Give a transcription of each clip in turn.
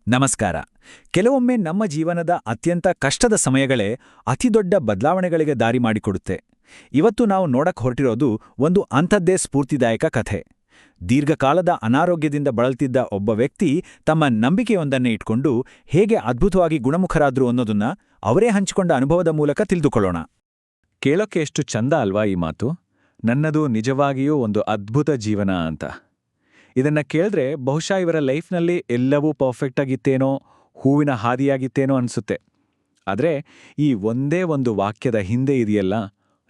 ನಮಸ್ಕಾರ. ಕೆಲವೊಮ್ಮೆ ನಮ್ಮ ಜೀವನದ ಅತ್ಯಂತ ಕಷ್ಟದ ಸಮಯಗಳೇ ಅತಿದೊಡ್ಡ ಬದಲಾವಣೆಗಳಿಗೆ ದಾರಿ ಮಾಡಿಕೊಡುತ್ತೆ. ಇವತ್ತು ನಾವು ನೋಡಕ್ ಹೊರಟಿರೋದು ಒಂದು ಅಂಥದ್ದೇ ಸ್ಫೂರ್ತಿದಾಯಕ ಕಥೆ. ದೀರ್ಘಕಾಲದ ಅನಾರೋಗ್ಯದಿಂದ ಬಳಲ್ತಿದ್ದ ಒಬ್ಬ ವ್ಯಕ್ತಿ ತಮ್ಮ ನಂಬಿಕೆಯೊಂದನ್ನೇ ಇಟ್ಕೊಂಡು ಹೇಗೆ ಅದ್ಭುತವಾಗಿ ಗುಣಮುಖರಾದ್ರು ಅನ್ನೋದನ್ನ ಅವರೇ ಹಂಚಿಕೊಂಡ ಅನುಭವದ ಮೂಲಕ ತಿಳಿದುಕೊಳ್ಳೋಣ. ಕೇಳೋಕೆ ಎಷ್ಟು ಚಂದ ಅಲ್ವಾ ಈ ಮಾತು? ನನ್ನದು ನಿಜವಾಗಿಯೂ ಒಂದು ಅದ್ಭುತ ಜೀವನ ಅಂತ. ಇದನ್ನ ಕೇಳಿದ್ರೆ ಬಹುಶಃ ಇವರ ಲೈಫ್ನಲ್ಲಿ ಎಲ್ಲವೂ ಪರ್ಫೆಕ್ಟ್ ಆಗಿತ್ತೇನೋ, ಹೂವಿನ ಹಾದಿಯಾಗಿತ್ತೇನೋ ಅನ್ಸುತ್ತೆ. ಆದರೆ ಈ ಒಂದೇ ಒಂದು ವಾಕ್ಯದ ಹಿಂದೆ ಇದೆಯಲ್ಲ,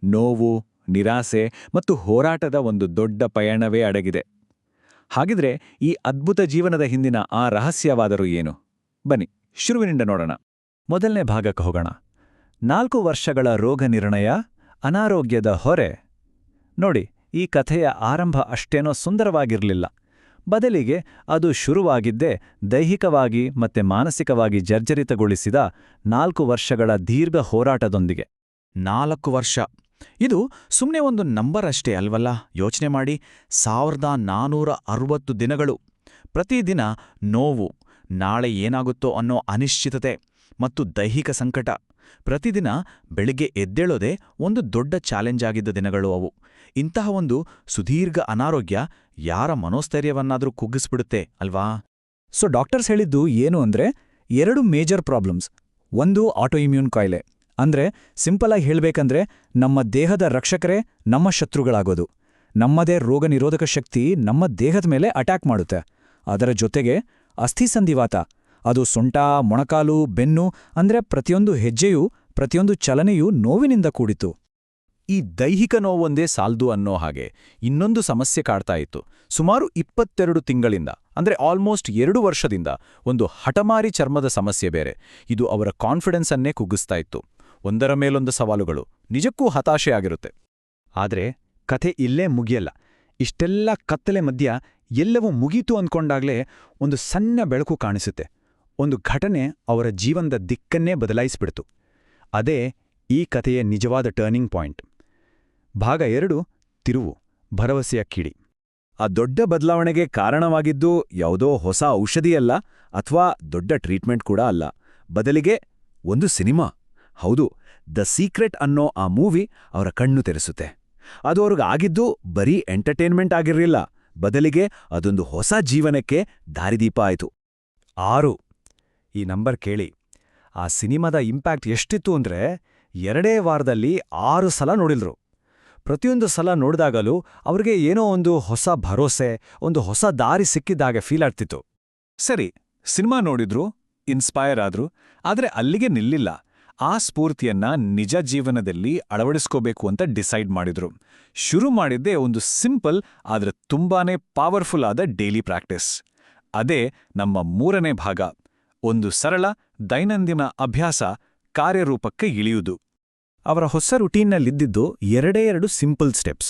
ನೋವು, ನಿರಾಸೆ ಮತ್ತು ಹೋರಾಟದ ಒಂದು ದೊಡ್ಡ ಪಯಣವೇ ಅಡಗಿದೆ. ಹಾಗಿದ್ರೆ ಈ ಅದ್ಭುತ ಜೀವನದ ಹಿಂದಿನ ಆ ರಹಸ್ಯವಾದರೂ ಏನು? ಬನ್ನಿ ಶುರುವಿನಿಂದ ನೋಡೋಣ. ಮೊದಲನೇ ಭಾಗಕ್ಕೆ ಹೋಗೋಣ. 4 ವರ್ಷಗಳ ರೋಗ ನಿರ್ಣಯ, ಅನಾರೋಗ್ಯದ ಹೊರೆ. ನೋಡಿ, ಈ ಕಥೆಯ ಆರಂಭ ಅಷ್ಟೇನೋ ಸುಂದರವಾಗಿರಲಿಲ್ಲ. ಬದಲಿಗೆ ಅದು ಶುರುವಾಗಿದ್ದೇ ದೈಹಿಕವಾಗಿ ಮತ್ತೆ ಮಾನಸಿಕವಾಗಿ ಜರ್ಜರಿತಗೊಳಿಸಿದ 4 ವರ್ಷಗಳ ದೀರ್ಘ ಹೋರಾಟದೊಂದಿಗೆ. 4 ವರ್ಷ. ಇದು ಸುಮ್ಮನೆ ಒಂದು ನಂಬರ್ ಅಷ್ಟೇ ಅಲ್ವಲ್ಲ? ಯೋಚನೆ ಮಾಡಿ, 1460 ದಿನಗಳು. ಪ್ರತಿದಿನ ನೋವು, ನಾಳೆ ಏನಾಗುತ್ತೋ ಅನ್ನೋ ಅನಿಶ್ಚಿತತೆ ಮತ್ತು ದೈಹಿಕ ಸಂಕಟ. ಪ್ರತಿದಿನ ಬೆಳಿಗ್ಗೆ ಎದ್ದೇಳೋದೇ ಒಂದು ದೊಡ್ಡ ಚಾಲೆಂಜ್ ಆಗಿದ್ದ ದಿನಗಳು ಅವು. ಇಂತಹ ಒಂದು ಸುದೀರ್ಘ ಅನಾರೋಗ್ಯ ಯಾರ ಮನೋಸ್ಥೈರ್ಯವನ್ನಾದರೂ ಕುಗ್ಗಿಸ್ಬಿಡುತ್ತೆ ಅಲ್ವಾ? ಸೊ ಡಾಕ್ಟರ್ಸ್ ಹೇಳಿದ್ದು ಏನು ಅಂದ್ರೆ 2 ಮೇಜರ್ ಪ್ರಾಬ್ಲಮ್ಸ್. ಒಂದು ಆಟೋಇಮ್ಯೂನ್ ಕಾಯಿಲೆ, ಅಂದ್ರೆ ಸಿಂಪಲ್ ಆಗಿ ಹೇಳ್ಬೇಕಂದ್ರೆ ನಮ್ಮ ದೇಹದ ರಕ್ಷಕರೇ ನಮ್ಮ ಶತ್ರುಗಳಾಗೋದು. ನಮ್ಮದೇ ರೋಗ ನಿರೋಧಕ ಶಕ್ತಿ ನಮ್ಮ ದೇಹದ ಮೇಲೆ ಅಟ್ಯಾಕ್ ಮಾಡುತ್ತೆ. ಅದರ ಜೊತೆಗೆ ಅಸ್ಥಿಸಂಧಿವಾತ, ಅದು ಸೊಂಟ, ಮೊಣಕಾಲು, ಬೆನ್ನು ಅಂದ್ರೆ ಪ್ರತಿಯೊಂದು ಹೆಜ್ಜೆಯೂ ಪ್ರತಿಯೊಂದು ಚಲನೆಯೂ ನೋವಿನಿಂದ ಕೂಡಿತು. ಈ ದೈಹಿಕ ನೋವೊಂದೇ ಸಾಲ್ದು ಅನ್ನೋ ಹಾಗೆ ಇನ್ನೊಂದು ಸಮಸ್ಯೆ ಕಾಡ್ತಾ ಇತ್ತು. ಸುಮಾರು 22 ತಿಂಗಳಿಂದ, ಅಂದ್ರೆ ಆಲ್ಮೋಸ್ಟ್ 2 ವರ್ಷದಿಂದ ಒಂದು ಹಠಮಾರಿ ಚರ್ಮದ ಸಮಸ್ಯೆ ಬೇರೆ. ಇದು ಅವರ ಕಾನ್ಫಿಡೆನ್ಸ್ ಅನ್ನೇ ಕುಗ್ಗಿಸ್ತಾ ಇತ್ತು. ಒಂದರ ಮೇಲೊಂದು ಸವಾಲುಗಳು, ನಿಜಕ್ಕೂ ಹತಾಶೆ ಆಗಿರುತ್ತೆ. ಆದ್ರೆ ಕಥೆ ಇಲ್ಲೇ ಮುಗಿಯಲ್ಲ. ಇಷ್ಟೆಲ್ಲ ಕತ್ತಲೆ ಮಧ್ಯ ಎಲ್ಲವೂ ಮುಗೀತು ಅಂದ್ಕೊಂಡಾಗ್ಲೇ ಒಂದು ಸಣ್ಣ ಬೆಳಕು ಕಾಣಿಸುತ್ತೆ. ಒಂದು ಘಟನೆ ಅವರ ಜೀವನದ ದಿಕ್ಕನ್ನೇ ಬದಲಾಯಿಸ್ಬಿಡ್ತು. ಅದೇ ಈ ಕಥೆಯ ನಿಜವಾದ ಟರ್ನಿಂಗ್ ಪಾಯಿಂಟ್. ಭಾಗ 2, ತಿರುವು, ಭರವಸೆಯ ಕಿಡಿ. ಆ ದೊಡ್ಡ ಬದಲಾವಣೆಗೆ ಕಾರಣವಾಗಿದ್ದು ಯಾವುದೋ ಹೊಸ ಔಷಧಿಯಲ್ಲ ಅಥವಾ ದೊಡ್ಡ ಟ್ರೀಟ್ಮೆಂಟ್ ಕೂಡ ಅಲ್ಲ. ಬದಲಿಗೆ ಒಂದು ಸಿನಿಮಾ. ಹೌದು, ದ ಸೀಕ್ರೆಟ್ ಅನ್ನೋ ಆ ಮೂವಿ ಅವರ ಕಣ್ಣು ತೆರೆಸುತ್ತೆ. ಅದು ಅವ್ರಿಗಾಗಿದ್ದು ಬರೀ ಎಂಟರ್ಟೈನ್ಮೆಂಟ್ ಆಗಿರಲಿಲ್ಲ, ಬದಲಿಗೆ ಅದೊಂದು ಹೊಸ ಜೀವನಕ್ಕೆ ದಾರಿದೀಪ ಆಯಿತು. 6. ಈ ನಂಬರ್ ಕೇಳಿ. ಆ ಸಿನಿಮಾದ ಇಂಪ್ಯಾಕ್ಟ್ ಎಷ್ಟಿತ್ತು ಅಂದ್ರೆ 2 ವಾರದಲ್ಲಿ 6 ಸಲ ನೋಡಿಲ್ರು. ಪ್ರತಿಯೊಂದು ಸಲ ನೋಡಿದಾಗಲೂ ಅವ್ರಿಗೆ ಏನೋ ಒಂದು ಹೊಸ ಭರೋಸೆ, ಒಂದು ಹೊಸ ದಾರಿ ಸಿಕ್ಕಿದ್ದಾಗೆ ಫೀಲ್ ಆಗ್ತಿತ್ತು. ಸರಿ, ಸಿನಿಮಾ ನೋಡಿದ್ರು, ಇನ್ಸ್ಪೈರ್ ಆದ್ರು, ಆದ್ರೆ ಅಲ್ಲಿಗೆ ನಿಲ್ಲಿಲ್ಲ. ಆ ಸ್ಫೂರ್ತಿಯನ್ನ ನಿಜ ಜೀವನದಲ್ಲಿ ಅಳವಡಿಸ್ಕೋಬೇಕು ಅಂತ ಡಿಸೈಡ್ ಮಾಡಿದ್ರು. ಶುರು ಮಾಡಿದ್ದೇ ಒಂದು ಸಿಂಪಲ್ ಆದ್ರೆ ತುಂಬಾನೇ ಪವರ್ಫುಲ್ ಆದ ಡೈಲಿ ಪ್ರಾಕ್ಟೀಸ್. ಅದೇ ನಮ್ಮ 3ನೇ ಭಾಗ, ಒಂದು ಸರಳ ದೈನಂದಿನ ಅಭ್ಯಾಸ ಕಾರ್ಯರೂಪಕ್ಕೆ ಇಳಿಯುವುದು. ಅವರ ಹೊಸ ರುಟೀನ್ನಲ್ಲಿದ್ದಿದ್ದು 2 ಸಿಂಪಲ್ ಸ್ಟೆಪ್ಸ್.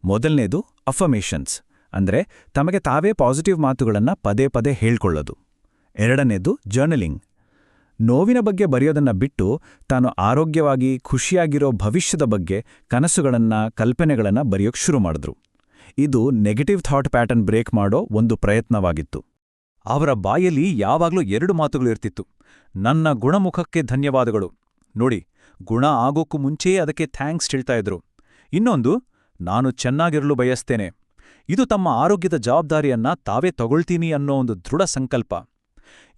ಮೊದಲನೇದು ಅಫರ್ಮೇಷನ್ಸ್, ಅಂದ್ರೆ ತಮಗೆ ತಾವೇ ಪಾಸಿಟಿವ್ ಮಾತುಗಳನ್ನ ಪದೇ ಪದೇ ಹೇಳ್ಕೊಳ್ಳೋದು. 2ನೇದು ಜರ್ನಲಿಂಗ್, ನೋವಿನ ಬಗ್ಗೆ ಬರೆಯೋದನ್ನ ಬಿಟ್ಟು ತಾನು ಆರೋಗ್ಯವಾಗಿ ಖುಷಿಯಾಗಿರೋ ಭವಿಷ್ಯದ ಬಗ್ಗೆ ಕನಸುಗಳನ್ನ, ಕಲ್ಪನೆಗಳನ್ನ ಬರೆಯೋಕ್ ಶುರು ಮಾಡಿದ್ರು. ಇದು ನೆಗೆಟಿವ್ ಥಾಟ್ ಪ್ಯಾಟರ್ನ್ ಬ್ರೇಕ್ ಮಾಡೋ ಒಂದು ಪ್ರಯತ್ನವಾಗಿತ್ತು. ಅವರ ಬಾಯಲ್ಲಿ ಯಾವಾಗ್ಲೂ 2 ಮಾತುಗಳಿರ್ತಿತ್ತು. ನನ್ನ ಗುಣಮುಖಕ್ಕೆ ಧನ್ಯವಾದಗಳು. ನೋಡಿ, ಗುಣ ಆಗೋಕ್ಕೂ ಮುಂಚೆಯೇ ಅದಕ್ಕೆ ಥ್ಯಾಂಕ್ಸ್ ಹೇಳ್ತಾ ಇದ್ರು. ಇನ್ನೊಂದು, ನಾನು ಚೆನ್ನಾಗಿರಲು ಬಯಸ್ತೇನೆ. ಇದು ತಮ್ಮ ಆರೋಗ್ಯದ ಜವಾಬ್ದಾರಿಯನ್ನ ತಾವೇ ತಗೊಳ್ತೀನಿ ಅನ್ನೋ ಒಂದು ದೃಢ ಸಂಕಲ್ಪ.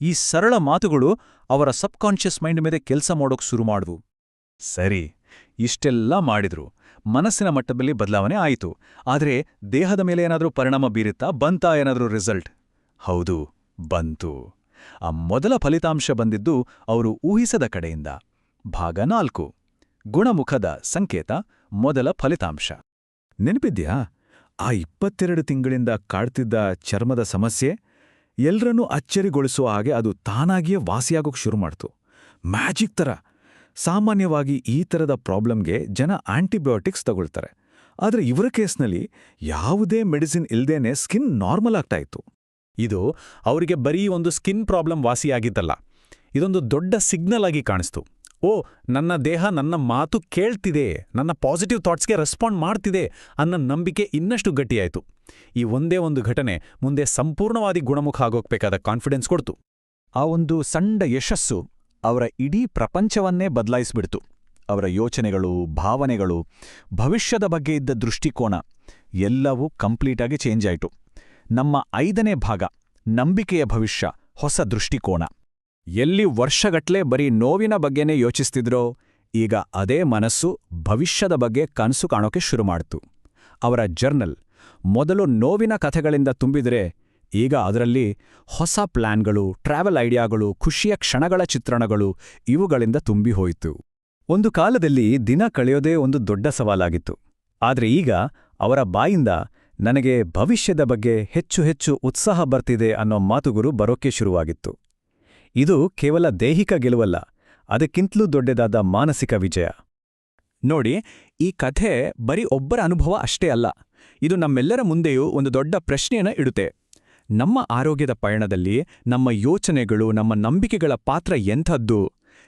ಈ ಸರಳ ಮಾತುಗಳು ಅವರ ಸಬ್ಕಾನ್ಷಿಯಸ್ ಮೈಂಡ್ ಮೇಲೆ ಕೆಲಸ ಮಾಡೋಕ್ ಶುರು ಮಾಡ್ವು. ಸರಿ, ಇಷ್ಟೆಲ್ಲ ಮಾಡಿದ್ರು, ಮನಸ್ಸಿನ ಮಟ್ಟದಲ್ಲಿ ಬದಲಾವಣೆ ಆಯಿತು. ಆದ್ರೆ ದೇಹದ ಮೇಲೆ ಏನಾದ್ರೂ ಪರಿಣಾಮ ಬಂತಾ ಏನಾದ್ರೂ ರಿಸಲ್ಟ್? ಹೌದು, ಬಂತು. ಆ ಮೊದಲ ಫಲಿತಾಂಶ ಬಂದಿದ್ದು ಅವರು ಊಹಿಸದ ಕಡೆಯಿಂದ. ಭಾಗ 4, ಗುಣಮುಖದ ಸಂಕೇತ, ಮೊದಲ ಫಲಿತಾಂಶ. ನೆನಪಿದ್ಯಾ ಆ 22 ತಿಂಗಳಿಂದ ಕಾಡ್ತಿದ್ದ ಚರ್ಮದ ಸಮಸ್ಯೆ? ಎಲ್ರನ್ನೂ ಅಚ್ಚರಿಗೊಳಿಸುವ ಹಾಗೆ ಅದು ತಾನಾಗಿಯೇ ವಾಸಿಯಾಗೋಕ್ ಶುರು ಮಾಡ್ತು. ಮ್ಯಾಜಿಕ್ ಥರ. ಸಾಮಾನ್ಯವಾಗಿ ಈ ಥರದ ಪ್ರಾಬ್ಲಮ್ಗೆ ಜನ ಆಂಟಿಬಯೋಟಿಕ್ಸ್ ತಗೊಳ್ತಾರೆ. ಆದರೆ ಇವರ ಕೇಸ್ನಲ್ಲಿ ಯಾವುದೇ ಮೆಡಿಸಿನ್ ಇಲ್ದೇನೆ ಸ್ಕಿನ್ ನಾರ್ಮಲ್ ಆಗ್ತಾ ಇತ್ತು. ಇದು ಅವರಿಗೆ ಬರೀ ಒಂದು ಸ್ಕಿನ್ ಪ್ರಾಬ್ಲಮ್ ವಾಸಿಯಾಗಿದ್ದಲ್ಲ, ಇದೊಂದು ದೊಡ್ಡ ಸಿಗ್ನಲ್ ಆಗಿ ಕಾಣಿಸ್ತು. ಓ, ನನ್ನ ದೇಹ ನನ್ನ ಮಾತು ಕೇಳ್ತಿದೆ, ನನ್ನ ಪಾಸಿಟಿವ್ ಥಾಟ್ಸ್ಗೆ ರೆಸ್ಪಾಂಡ್ ಮಾಡ್ತಿದೆ ಅನ್ನೋ ನಂಬಿಕೆ ಇನ್ನಷ್ಟು ಗಟ್ಟಿಯಾಯಿತು. ಈ ಒಂದೇ ಒಂದು ಘಟನೆ ಮುಂದೆ ಸಂಪೂರ್ಣವಾದಿ ಗುಣಮುಖ ಆಗೋಗ್ಬೇಕಾದ ಕಾನ್ಫಿಡೆನ್ಸ್ ಕೊಡ್ತು. ಆ ಒಂದು ಸಣ್ಣ ಯಶಸ್ಸು ಅವರ ಇಡೀ ಪ್ರಪಂಚವನ್ನೇ ಬದಲಾಯಿಸ್ಬಿಡ್ತು. ಅವರ ಯೋಚನೆಗಳು, ಭಾವನೆಗಳು, ಭವಿಷ್ಯದ ಬಗ್ಗೆ ಇದ್ದ ದೃಷ್ಟಿಕೋನ ಎಲ್ಲವೂ ಕಂಪ್ಲೀಟಾಗಿ ಚೇಂಜ್ ಆಯಿತು. ನಮ್ಮ 5ನೇ ಭಾಗ, ನಂಬಿಕೆಯ ಭವಿಷ್ಯ, ಹೊಸ ದೃಷ್ಟಿಕೋನ. ಎಲ್ಲಿ ವರ್ಷಗಟ್ಲೆ ಬರೀ ನೋವಿನ ಬಗ್ಗೆನೇ ಯೋಚಿಸ್ತಿದ್ರೋ, ಈಗ ಅದೇ ಮನಸ್ಸು ಭವಿಷ್ಯದ ಬಗ್ಗೆ ಕನಸು ಕಾಣೋಕೆ ಶುರು ಮಾಡ್ತು. ಅವರ ಜರ್ನಲ್ ಮೊದಲು ನೋವಿನ ಕಥೆಗಳಿಂದ ತುಂಬಿದರೆ ಈಗ ಅದರಲ್ಲಿ ಹೊಸ ಪ್ಲಾನ್ಗಳು, ಟ್ರಾವೆಲ್ ಐಡಿಯಾಗಳು, ಖುಷಿಯ ಕ್ಷಣಗಳ ಚಿತ್ರಣಗಳು ಇವುಗಳಿಂದ ತುಂಬಿ ಹೋಯಿತು. ಒಂದು ಕಾಲದಲ್ಲಿ ದಿನ ಕಳೆಯೋದೇ ಒಂದು ದೊಡ್ಡ ಸವಾಲಾಗಿತ್ತು. ಆದರೆ ಈಗ ಅವರ ಬಾಯಿಂದ ನನಗೆ ಭವಿಷ್ಯದ ಬಗ್ಗೆ ಹೆಚ್ಚು ಹೆಚ್ಚು ಉತ್ಸಾಹ ಬರ್ತಿದೆ ಅನ್ನೋ ಮಾತುಗಳು ಬರೋಕೆ ಶುರುವಾಗಿತ್ತು. ಇದು ಕೇವಲ ದೈಹಿಕ ಗೆಲುವಲ್ಲ, ಅದಕ್ಕಿಂತಲೂ ದೊಡ್ಡದಾದ ಮಾನಸಿಕ ವಿಜಯ. ನೋಡಿ, ಈ ಕಥೆ ಬರೀ ಒಬ್ಬರ ಅನುಭವ ಅಷ್ಟೇ ಅಲ್ಲ, ಇದು ನಮ್ಮೆಲ್ಲರ ಮುಂದೆಯೂ ಒಂದು ದೊಡ್ಡ ಪ್ರಶ್ನೆಯನ್ನು ಇಡುತ್ತೆ. ನಮ್ಮ ಆರೋಗ್ಯದ ಪಯಣದಲ್ಲಿ ನಮ್ಮ ಯೋಚನೆಗಳು, ನಮ್ಮ ನಂಬಿಕೆಗಳ ಪಾತ್ರ ಎಂಥದ್ದು?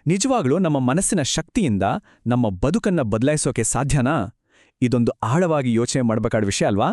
ನಿಜವಾಗ್ಲೂ ನಮ್ಮ ಮನಸ್ಸಿನ ಶಕ್ತಿಯಿಂದ ನಮ್ಮ ಬದುಕನ್ನ ಬದಲಾಯಿಸೋಕೆ ಸಾಧ್ಯನಾ? ಇದೊಂದು ಆಳವಾಗಿ ಯೋಚನೆ ಮಾಡಬೇಕಾದ ವಿಷಯ ಅಲ್ವಾ?